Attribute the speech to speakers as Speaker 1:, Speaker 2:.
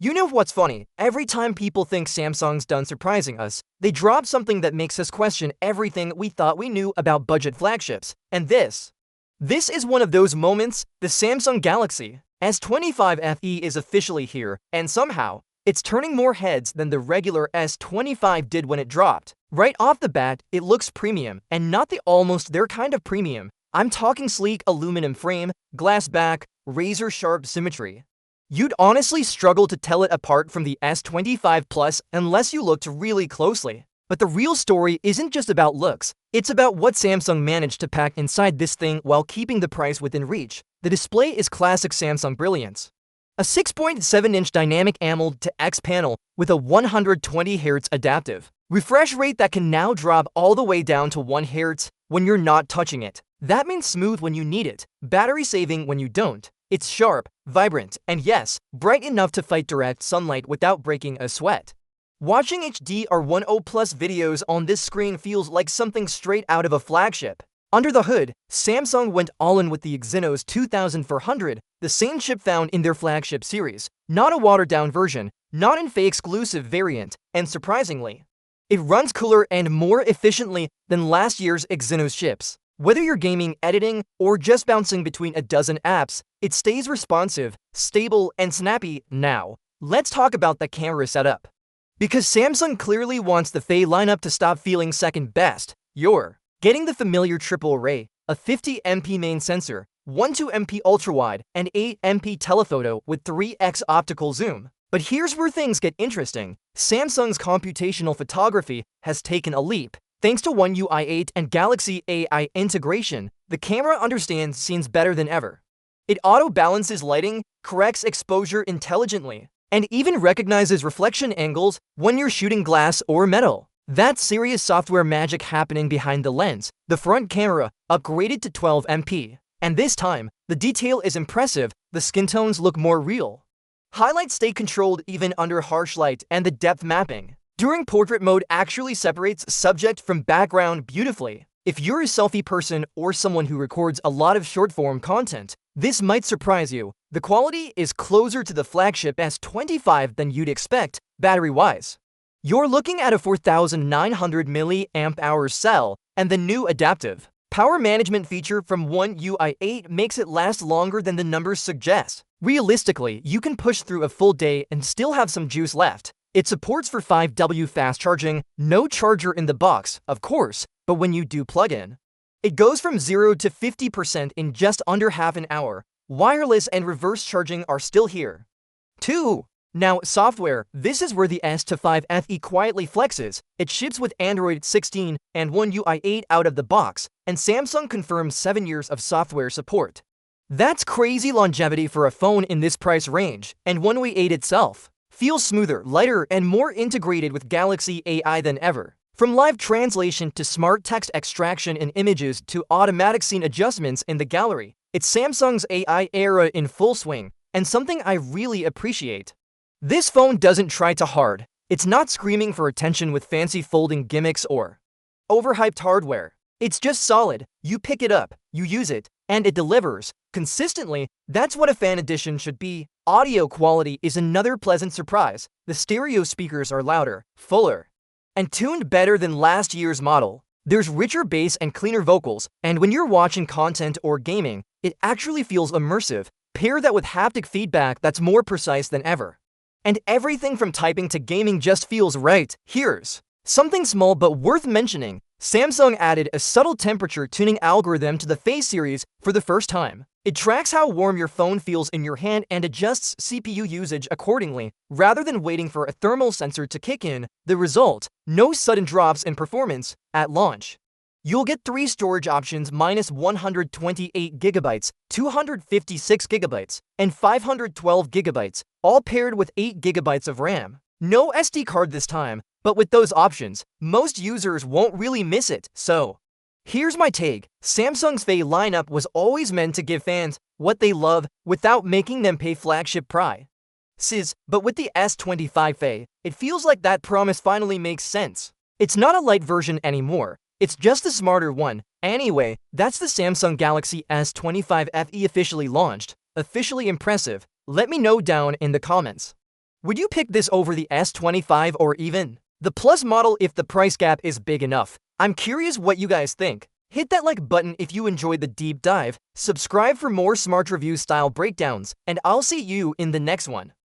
Speaker 1: You know what's funny? Every time people think Samsung's done surprising us, they drop something that makes us question everything we thought we knew about budget flagships. And this is one of those moments. The Samsung Galaxy S25 FE is officially here, and somehow, it's turning more heads than the regular S25 did when it dropped. Right off the bat, it looks premium, and not the almost there kind of premium. I'm talking sleek aluminum frame, glass back, razor-sharp symmetry. You'd honestly struggle to tell it apart from the S25 Plus unless you looked really closely. But the real story isn't just about looks, it's about what Samsung managed to pack inside this thing while keeping the price within reach. The display is classic Samsung brilliance. A 6.7-inch dynamic AMOLED-to-X panel with a 120Hz adaptive refresh rate that can now drop all the way down to 1 Hz when you're not touching it. That means smooth when you need it, battery saving when you don't. It's sharp, vibrant, and yes, bright enough to fight direct sunlight without breaking a sweat. Watching HDR10 Plus videos on this screen feels like something straight out of a flagship. Under the hood, Samsung went all-in with the Exynos 2400, the same chip found in their flagship series, not a watered-down version, not an FE-exclusive variant, and surprisingly, it runs cooler and more efficiently than last year's Exynos chips. Whether you're gaming, editing, or just bouncing between a dozen apps, it stays responsive, stable, and snappy. Now, let's talk about the camera setup. Because Samsung clearly wants the FE lineup to stop feeling second best, you're getting the familiar triple array, a 50MP main sensor, 12MP ultrawide, and 8MP telephoto with 3x optical zoom. But here's where things get interesting. Samsung's computational photography has taken a leap. Thanks to One UI 8 and Galaxy AI integration, the camera understands scenes better than ever. It auto-balances lighting, corrects exposure intelligently, and even recognizes reflection angles when you're shooting glass or metal. That's serious software magic happening behind the lens. The front camera upgraded to 12MP, and this time, the detail is impressive. The skin tones look more real. Highlights stay controlled even under harsh light, and the depth mapping during portrait mode actually separates subject from background beautifully. If you're a selfie person or someone who records a lot of short-form content, this might surprise you. The quality is closer to the flagship S25 than you'd expect, battery-wise. You're looking at a 4,900 mAh cell, and the new adaptive power management feature from One UI 8 makes it last longer than the numbers suggest. Realistically, you can push through a full day and still have some juice left. It supports for 5W fast charging, no charger in the box, of course, but when you do plug in, it goes from 0 to 50% in just under half an hour. Wireless and reverse charging are still here, too. Now, software. This is where the S25 FE quietly flexes. It ships with Android 16 and One UI 8 out of the box, and Samsung confirms 7 years of software support. That's crazy longevity for a phone in this price range, and One UI 8 itself feels smoother, lighter, and more integrated with Galaxy AI than ever. From live translation to smart text extraction in images to automatic scene adjustments in the gallery, it's Samsung's AI era in full swing, and something I really appreciate. This phone doesn't try too hard. It's not screaming for attention with fancy folding gimmicks or overhyped hardware. It's just solid. You pick it up, you use it, and it delivers consistently. That's what a fan edition should be. Audio quality is another pleasant surprise. The stereo speakers are louder, fuller, and tuned better than last year's model. There's richer bass and cleaner vocals, and when you're watching content or gaming, it actually feels immersive. Pair that with haptic feedback that's more precise than ever, and everything from typing to gaming just feels right. Here's something small but worth mentioning. Samsung added a subtle temperature tuning algorithm to the FE series for the first time. It tracks how warm your phone feels in your hand and adjusts CPU usage accordingly, rather than waiting for a thermal sensor to kick in. The result? No sudden drops in performance at launch. You'll get 3 storage options: -128GB, 256GB, and 512GB, all paired with 8GB of RAM. No SD card this time, but with those options, most users won't really miss it. So, here's my take. Samsung's FE lineup was always meant to give fans what they love without making them pay flagship prices. But with the S25 FE, it feels like that promise finally makes sense. It's not a light version anymore. It's just a smarter one. Anyway, that's the Samsung Galaxy S25 FE officially launched. Officially impressive. Let me know down in the comments. Would you pick this over the S25 or even the Plus model if the price gap is big enough? I'm curious what you guys think. Hit that like button if you enjoyed the deep dive, subscribe for more smart review style breakdowns, and I'll see you in the next one.